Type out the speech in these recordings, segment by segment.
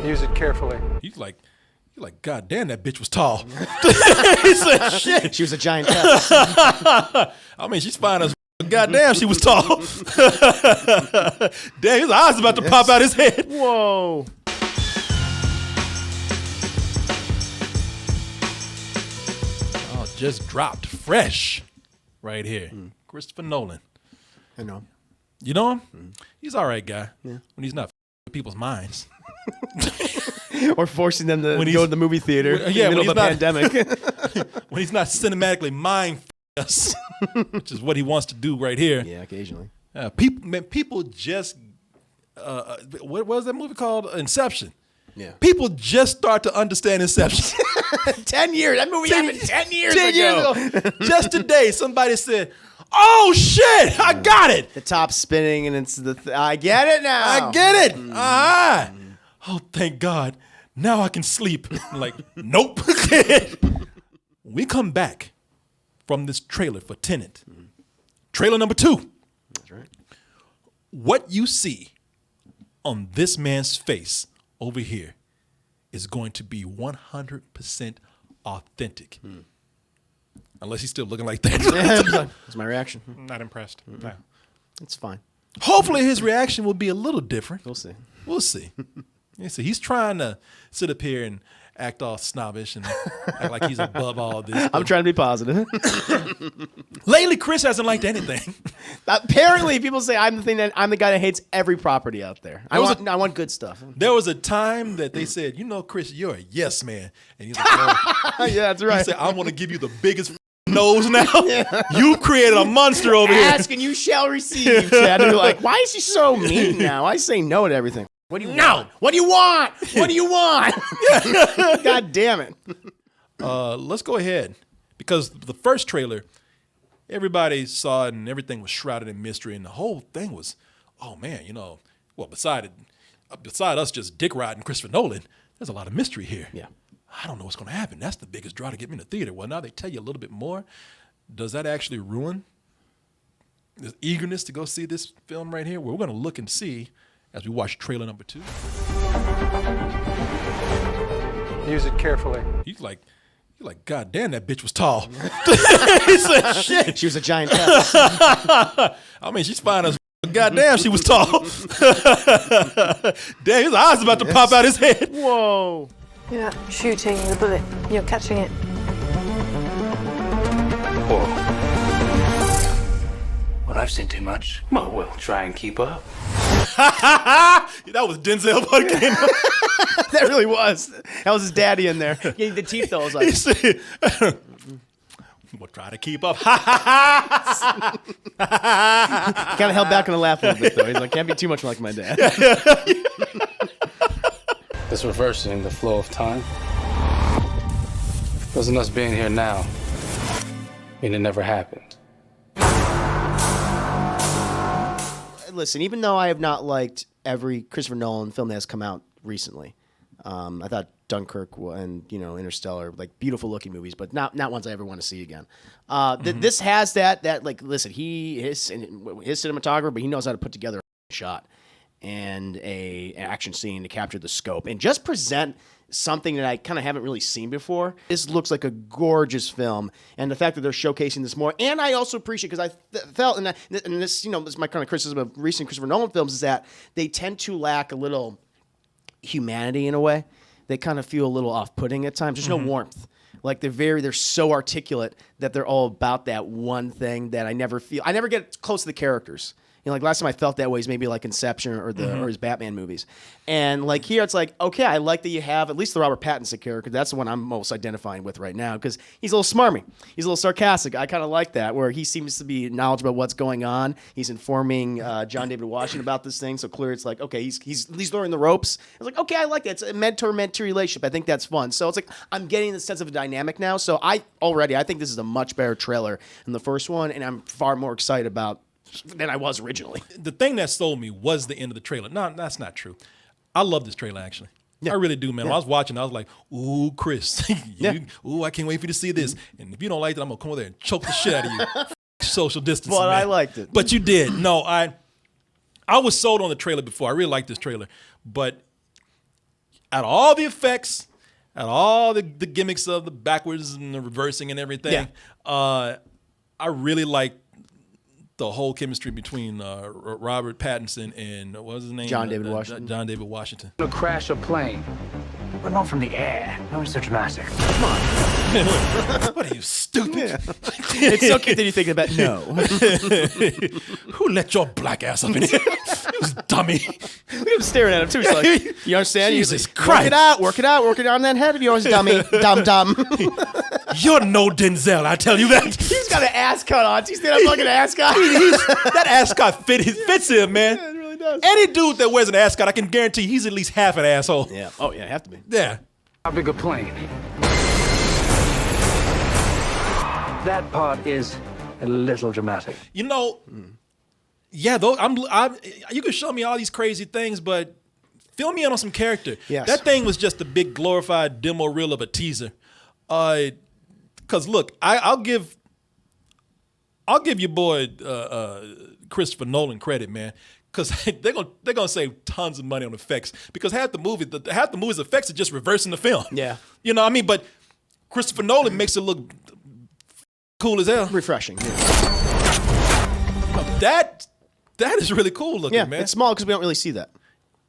Use it carefully. You're like, God damn, that bitch was tall. He said, shit. She was a giantess. I mean, she's fine as God damn, she was tall. Damn, his eyes about to pop out his head. Whoa. Oh, just dropped fresh right here. Christopher Nolan. I know. You know him? He's all right guy when he's not with people's minds. Or forcing them to When go to the movie theater in the middle of a pandemic. When he's not cinematically mind us, which is what he wants to do right here. Yeah, occasionally. People just, what was that movie called? Inception. Yeah. People just start to understand Inception. 10 years. That movie happened 10 years ago. Just today, somebody said, oh, shit, I got it. The top's spinning, and it's I get it now. I get it. Ah. Oh, thank God. Now I can sleep. I'm like, nope. We come back from this trailer for Tenet. Trailer number 2. That's right. What you see on this man's face over here is going to be 100% authentic. Unless he's still looking like that. That's my reaction. Not impressed. No. It's fine. Hopefully his reaction will be a little different. We'll see. We'll see. You see, he's trying to sit up here and act all snobbish and act like he's above all this. I'm trying to be positive. Lately, Chris hasn't liked anything. Apparently, people say I'm the guy that hates every property out there. I want good stuff. There was a time that they said, you know, Chris, you're a yes man. And he's like, oh. Yeah, that's right. He said, I want to give you the biggest nose now. You created a monster over here. Ask and you shall receive, Chad. And you're like, why is he so mean now? I say no to everything. What do you want? What do you want? What do you want? God damn it. Let's go ahead. Because the first trailer, everybody saw it and everything was shrouded in mystery. And the whole thing was, oh man, you know, well, beside us just dick riding Christopher Nolan, there's a lot of mystery here. Yeah. I don't know what's going to happen. That's the biggest draw to get me in the theater. Well, now they tell you a little bit more. Does that actually ruin the eagerness to go see this film right here? Well, we're going to look and see as we watch trailer number 2. Use it carefully. You're like, God damn, that bitch was tall. He said, shit. She was a giantess. I mean, she's fine as God damn, she was tall. Damn, his eyes about to pop out his head. Whoa. You're not shooting the bullet, you're catching it. Whoa. Well, I've seen too much. Well, we'll try and keep up. That was Denzel Buckingham. That really was. That was his daddy in there. Getting the teeth, though. I was like, He said, we'll try to keep up. kind of held back on the laugh a little bit, though. He's like, can't be too much like my dad. It's reversing the flow of time. Doesn't us being here now mean it never happened? Listen, even though I have not liked every Christopher Nolan film that has come out recently, I thought Dunkirk and Interstellar, like beautiful looking movies, but not ones I ever want to see again. This has that like listen, his cinematographer, but he knows how to put together a shot and an action scene to capture the scope and just present something that I kind of haven't really seen before. This looks like a gorgeous film, and the fact that they're showcasing this more, and I also appreciate, because I felt, and this, this is my kind of criticism of recent Christopher Nolan films, is that they tend to lack a little humanity in a way. They kind of feel a little off-putting at times. There's no warmth. Like they're so articulate that they're all about that one thing that I never get close to the characters. Like last time I felt that way is maybe like Inception or his Batman movies. And like here it's like, okay, I like that you have at least the Robert Pattinson character. That's the one I'm most identifying with right now because he's a little smarmy. He's a little sarcastic. I kind of like that, where he seems to be knowledgeable about what's going on. He's informing John David Washington about this thing. So clear it's like, okay, he's learning the ropes. It's like, okay, I like that. It's a mentor-mentee relationship. I think that's fun. So it's like I'm getting the sense of a dynamic now. So I think this is a much better trailer than the first one, and I'm far more excited about than I was originally. The thing that sold me was the end of the trailer. No, that's not true. I love this trailer, actually. Yeah. I really do, man. When I was watching, I was like, ooh, Chris. Ooh, I can't wait for you to see this. And if you don't like it, I'm going to come over there and choke the shit out of you. Social distancing, But man. I liked it. But you did. No, I was sold on the trailer before. I really liked this trailer. But out of all the effects, out of all the gimmicks of the backwards and the reversing and everything, I really like the whole chemistry between Robert Pattinson and what was his name? John David Washington. John David Washington. To crash a plane, but not from the air. No, it's so dramatic. What are you, stupid? It's so cute that you're thinking about no. Who let your black ass up in here? You dummy. Look at him staring at him too. He's like, you understand? Jesus He's like, Christ. Work it out on that head of yours, dummy. Dumb. You're no Denzel, I tell you that. He's got an ass cut on. He's got a fucking ass cut. That ascot fits him, man. Yeah, it really does. Any dude that wears an ascot, I can guarantee he's at least half an asshole. Yeah. Oh, yeah, have to be. Yeah. How big a plane? That part is a little dramatic. You know, yeah, though you can show me all these crazy things, but fill me in on some character. Yes. That thing was just a big glorified demo reel of a teaser. Because look, I'll give your boy Christopher Nolan credit, man. Because they're gonna save tons of money on effects. Because half the movie's effects are just reversing the film. Yeah. You know what I mean? But Christopher Nolan makes it look cool as hell. Refreshing. Yeah, That is really cool looking, man. It's small because we don't really see that.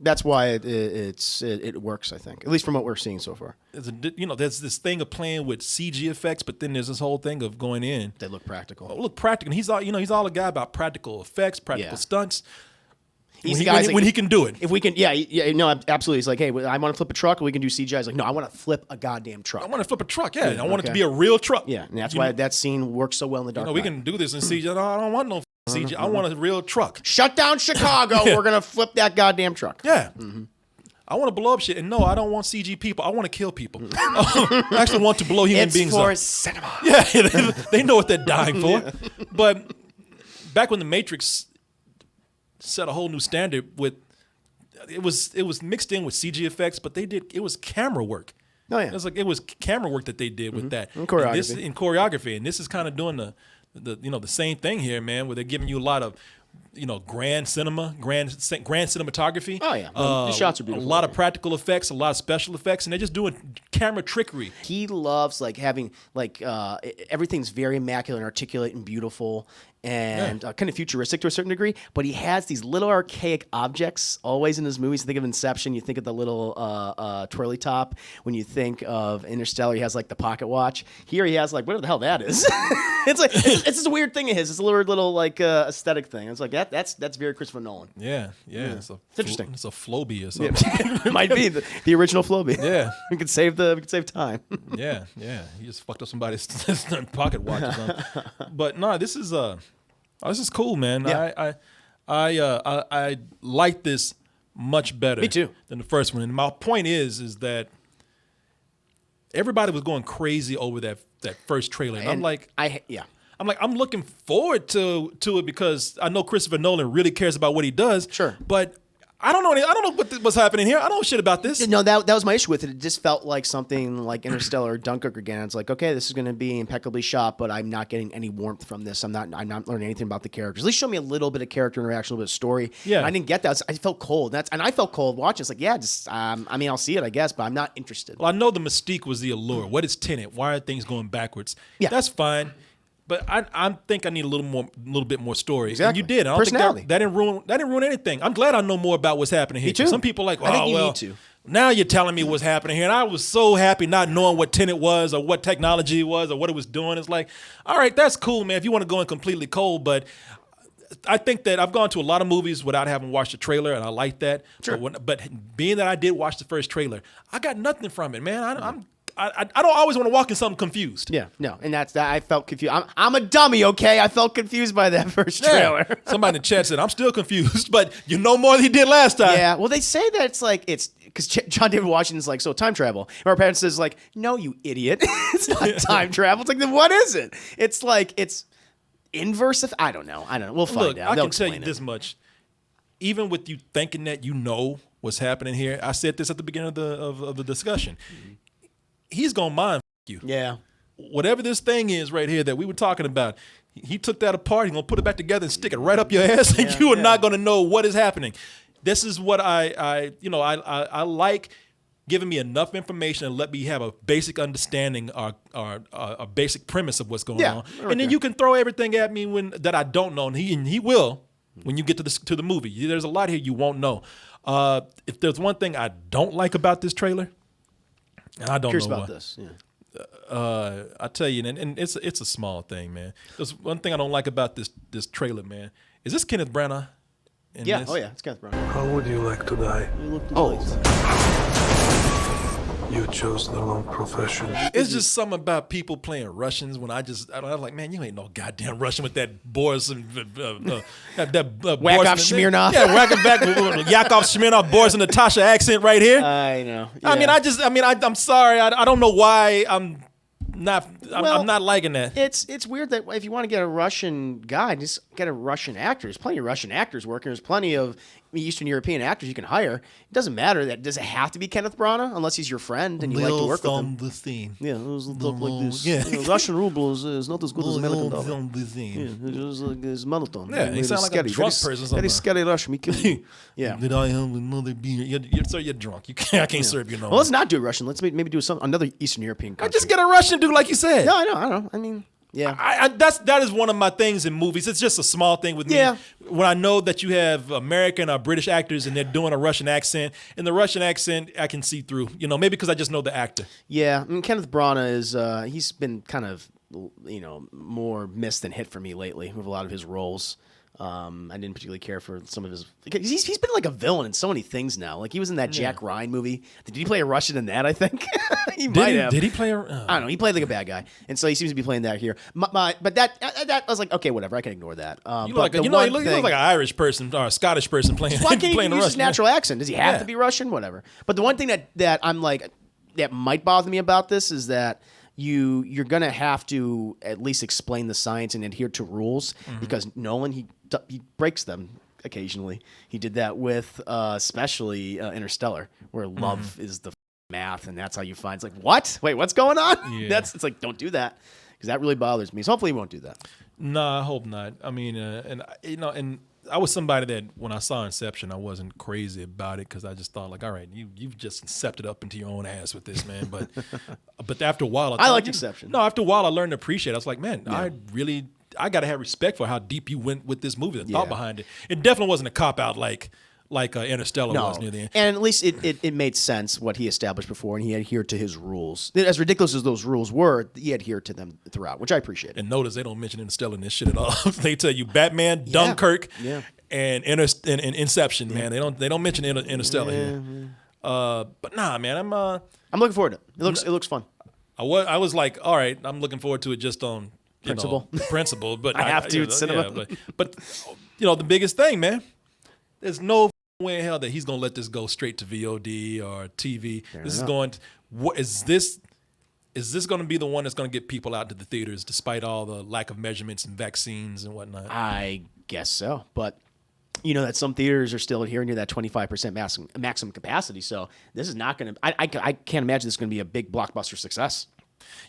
That's why it works, I think. At least from what we're seeing so far. There's this thing of playing with CG effects, but then there's this whole thing of going in. They look practical. Look practical. He's all a guy about practical effects, practical stunts. He's When he can do it. If we can, no, absolutely. He's like, hey, I want to flip a truck, we can do CGI. He's like, no, I want to flip a goddamn truck. I want to flip a truck, yeah. And I want it to be a real truck. Yeah, and that's why that scene works so well in the dark. We can do this in CGI. No, I don't want no CGI. I want a real truck. Shut down Chicago. We're going to flip that goddamn truck. Yeah. I want to blow up shit. And no, I don't want CG people. I want to kill people. I actually want to blow human beings up. It's for cinema. Yeah, they know what they're dying for. Yeah. But back when The Matrix set a whole new standard with, it was mixed in with CG effects, but it was camera work. Oh yeah, it was camera work that they did with that. And choreography. In choreography, and this is kind of doing the same thing here, man, where they're giving you a lot of grand cinematography. Oh yeah, the shots are beautiful. A lot of practical effects, a lot of special effects, and they're just doing camera trickery. He loves having everything's very immaculate and articulate and beautiful and kind of futuristic to a certain degree. But he has these little archaic objects always in his movies. Think of Inception, you think of the little twirly top. When you think of Interstellar, he has the pocket watch. Here he has whatever the hell that is. it's just a weird thing of his. It's a little aesthetic thing. It's like that's very Christopher Nolan. Yeah. It's interesting. It's a Flowbee or something. It might be the original Flowbee. Yeah, we could save time. yeah. He just fucked up somebody's pocket watch or something. But no, this is cool, man. Yeah. I like this much better. Me too. Than the first one. And my point is that everybody was going crazy over that first trailer, and I'm like, I'm looking forward to it because I know Christopher Nolan really cares about what he does. Sure. But I don't know what's happening here. I don't know shit about this. No, that was my issue with it. It just felt like something like Interstellar or Dunkirk again. It's like, okay, this is going to be impeccably shot, but I'm not getting any warmth from this. I'm not learning anything about the characters. At least show me a little bit of character interaction, a little bit of story. Yeah. And I didn't get that. I felt cold. And I felt cold watching. It's like, yeah, just I'll see it, I guess, but I'm not interested. Well, I know the mystique was the allure. What is Tenet? Why are things going backwards? Yeah. That's fine. But I think I need a little bit more story. Exactly. And you did. I don't Personality. think that didn't ruin anything. I'm glad I know more about what's happening here. Me too. Some people are like, I think oh, you well, need to. Now you're telling me what's happening here. And I was so happy not knowing what Tenet was or what technology was or what it was doing. It's like, all right, that's cool, man, if you want to go in completely cold. But I think that I've gone to a lot of movies without having watched the trailer, and I like that. Sure. But being that I did watch the first trailer, I got nothing from it, man. I don't always want to walk in something confused. Yeah, no, and that's that. I felt confused. I'm a dummy, okay? I felt confused by that first trailer. Yeah. Somebody in the chat said, I'm still confused, but you know more than he did last time. Yeah, well, they say that it's because John David Washington's like, so time travel. And our parents says like, no, you idiot. It's not time travel. It's like, then what is it? It's like, it's inverse of, I don't know. We'll find out. I They'll can tell you explain this much. Even with you thinking that you know what's happening here, I said this at the beginning of the discussion. He's going to mind you. Yeah. Whatever this thing is right here that we were talking about, he took that apart. He's going to put it back together and stick it right up your ass, and you are not going to know what is happening. This is what I like giving me enough information and let me have a basic understanding or a basic premise of what's going on. And then you can throw everything at me that I don't know, and he will when you get to the movie. There's a lot here you won't know. If there's one thing I don't like about this trailer, and I don't Curious know about why. this. Yeah. I tell you, and it's a small thing, man. There's one thing I don't like about this trailer, man. Is this Kenneth Branagh? Yeah. This? Oh yeah. It's Kenneth Branagh. How would you like to die? Old. You chose the wrong profession. It's just something about people playing Russians when I'm like, man, you ain't no goddamn Russian with that Boris and Whack-off Smirnoff. Yeah, whacking back Yakov Smirnoff, Boris and Natasha accent right here. I know. I mean, I'm sorry. I don't know why I'm not liking that. It's weird that if you want to get a Russian guy, just get a Russian actor. There's plenty of Russian actors working. There's plenty of Eastern European actors you can hire. It doesn't matter. Does it have to be Kenneth Branagh unless he's your friend and you like to work with him? The scene. Yeah, it was talk like this. Yeah. Russian ruble is not as good as American dollar. On the scene. Yeah, it's monotone. Yeah, he sounds like a drunk person. Very scary Russian. Me kill you. Yeah. Did I have another beer? You're drunk. I can't serve you no Well, more. let's not do Russian. Let's maybe do another Eastern European country. Just get a Russian dude like you said. No, I know. I mean, yeah. That is one of my things in movies. It's just a small thing with me. Yeah. When I know that you have American or British actors and they're doing a Russian accent, and the Russian accent I can see through. Maybe because I just know the actor. Yeah, I mean, Kenneth Branagh is he's been kind of more missed than hit for me lately with a lot of his roles. I didn't particularly care for some of his. He's been like a villain in so many things now. Like he was in that Jack Ryan movie. Did he play a Russian in that? I think he might have. Did he play a? I don't know. He played like a bad guy, and so he seems to be playing that here. But that I was like, okay, whatever. I can ignore that. He looks like an Irish person or a Scottish person playing. Why can't playing he use his Russian? natural accent? Does he have to be Russian? Whatever. But the one thing that I'm like that might bother me about this is that you're gonna have to at least explain the science and adhere to rules because Nolan he breaks them occasionally. He did that with especially Interstellar, where love is the math and that's how you find. It's like what? Wait, what's going on? Yeah. It's like don't do that because that really bothers me. So hopefully he won't do that. No, I hope not. I mean, and I was somebody that when I saw Inception, I wasn't crazy about it because I just thought like, all right, you've just incepted up into your own ass with this, man. But after a while, I liked Inception. No, after a while, I learned to appreciate it. I was like, man, I got to have respect for how deep you went with this movie, the thought behind it. It definitely wasn't a cop out like Interstellar was near the end. And at least it made sense what he established before, and he adhered to his rules. As ridiculous as those rules were, he adhered to them throughout, which I appreciate. And notice they don't mention Interstellar in this shit at all. They tell you Batman, Dunkirk, and Inception, man. They don't mention Interstellar here. But nah, man, I'm looking forward to it. It looks fun. I was like, all right, I'm looking forward to it just on principle. But I have to. It's cinema. Yeah, but the biggest thing, man. There's no way in hell that he's gonna let this go straight to VOD or TV. Is this going to be the one that's going to get people out to the theaters despite all the lack of measurements and vaccines and whatnot? I guess so, but you know that some theaters are still adhering to that 25% maximum capacity. So this is not going to. I can't imagine this is going to be a big blockbuster success.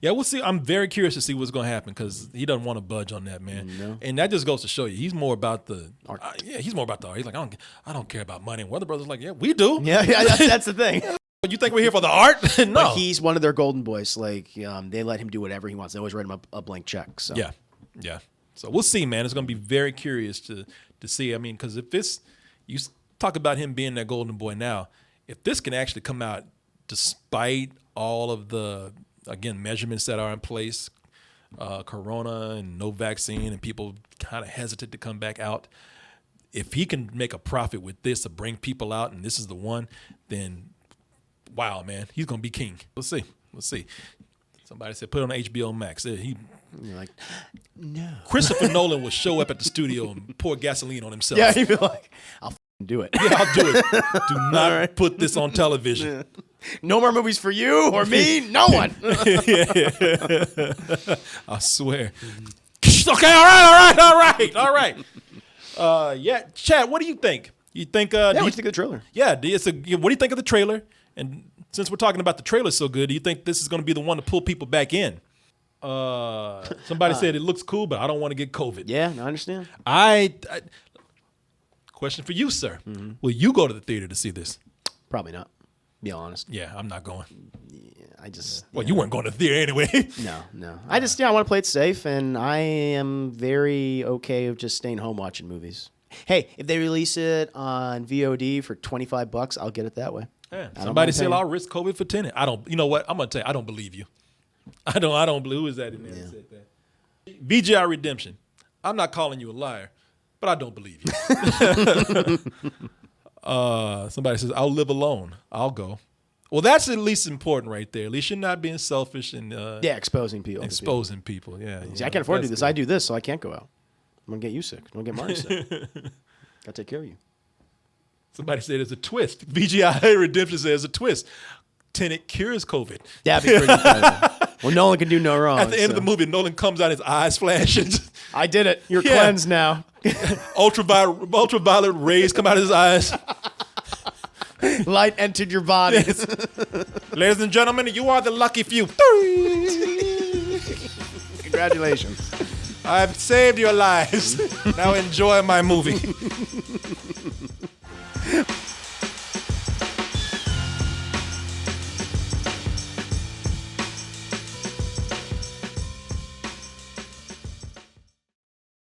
Yeah, we'll see. I'm very curious to see what's going to happen because he doesn't want to budge on that, man. No. And that just goes to show you he's more about the art. He's more about the art. He's like, I don't care about money. And Warner Brothers like, yeah, we do. Yeah, that's the thing. You think we're here for the art? No. But he's one of their golden boys. Like they let him do whatever he wants. They always write him a blank check. So yeah. So we'll see, man. It's going to be very curious to see. I mean, because if you talk about him being that golden boy now, if this can actually come out despite all of the measurements that are in place, corona and no vaccine and people kind of hesitant to come back out. If he can make a profit with this to bring people out and this is the one, then wow, man, he's going to be king. Let's see. Somebody said put it on HBO Max. You're like, no. Christopher Nolan would show up at the studio and pour gasoline on himself. Yeah, he'd be like, I'll do it. Yeah, I'll do it. Do not put this on television. Yeah. No more movies for you or me. No one. I swear. Okay, all right. Chad, what do you think? You think? What do you think of the trailer? Yeah, what do you think of the trailer? And since we're talking about the trailer so good, do you think this is going to be the one to pull people back in? Somebody said it looks cool, but I don't want to get COVID. Yeah, I understand. Question for you, sir. Mm-hmm. Will you go to the theater to see this? Probably not. Be honest. Yeah, I'm not going. I just. Well, you weren't going to the theater anyway. No. I just, I want to play it safe, and I am very okay with just staying home watching movies. Hey, if they release it on VOD for $25, I'll get it that way. Yeah. Somebody said I'll risk COVID for Tenet. I don't. You know what? I'm gonna tell you, I don't believe you. I don't believe. Who is that in there that said that? VGI Redemption. I'm not calling you a liar, but I don't believe you. Somebody says I'll live alone. I'll go. Well, that's at least important right there. At least you're not being selfish and exposing people. Exposing people. Yeah. See, I can't afford to do this. I do this, so I can't go out. I'm gonna get you sick. I'm gonna get Marty sick. Gotta take care of you. Somebody said there's a twist. VGI Redemption says there's a twist. Tenet cures COVID. That'd be pretty crazy. Well, Nolan can do no wrong. At the end of the movie, Nolan comes out, his eyes flash. I did it. You're cleansed now. Ultraviolet rays come out of his eyes. Light entered your body. Ladies and gentlemen, you are the lucky few. Congratulations. I've saved your lives. Now enjoy my movie.